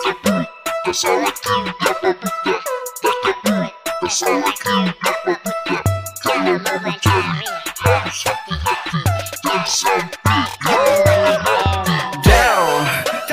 Tak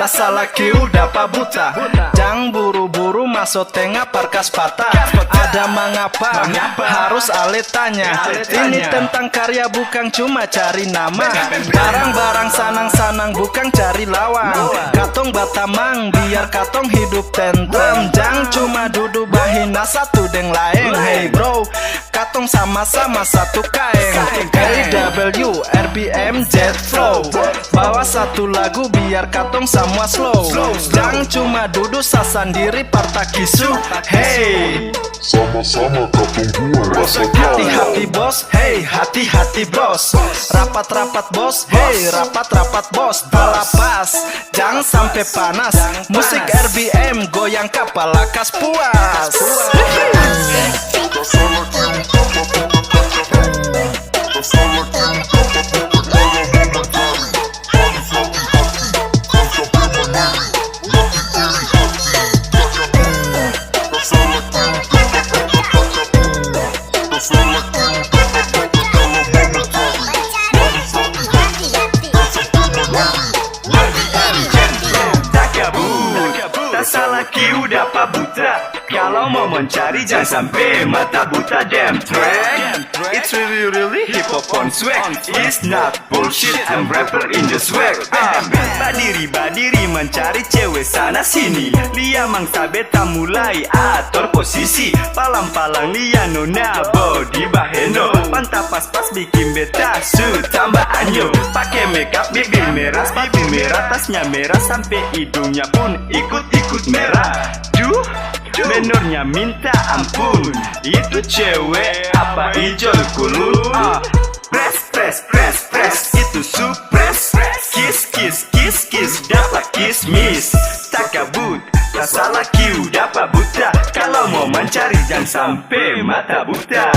salah kiu dapat buta, jangan buru-buru masuk tengah parkas patah. Ada mengapa harus ale tanya. Ini tentang karya bukan cuma cari nama. Barang-barang sanang-sanang bukan cari lawan. Katong batamang biar katong hidup tentram. Jangan cuma duduk bahina satu deng lain. Hey bro, katong sama-sama satu kaeng. KW RBM Jet Flow, bawa satu lagu biar katong semua slow. Jangan cuma duduk sasandiri partakisu. Hey, sama-sama katong buang rasa galau. hati-hati bos, hey hati-hati bos. Rapat-rapat bos, hey rapat-rapat bos. Balapas, jangan sampai panas. Musik RBM goyang kepala kas puas. Tak salah kiu dapat buta. Kalau mau mencari jangan sampai mata buta. Damn track, it's really hip hop on swag. It's not bullshit, I'm rapper in the swag. Badiri mencari cewek sana sini. Lia mangsa beta mulai atur posisi. Palang-palang lia nona body baheno. Pantap pas-pas bikin beta su tambah anyo. Pakai makeup bibir merah, tasnya merah sampai hidungnya pun ikut merah. Menornya minta ampun. Itu cewek apa hijau kulul. Press itu supres. Kiss dapat kismis. Tak kabut, tak salah kiu dapat buta. Kalau mau mencari jangan sampai mata buta.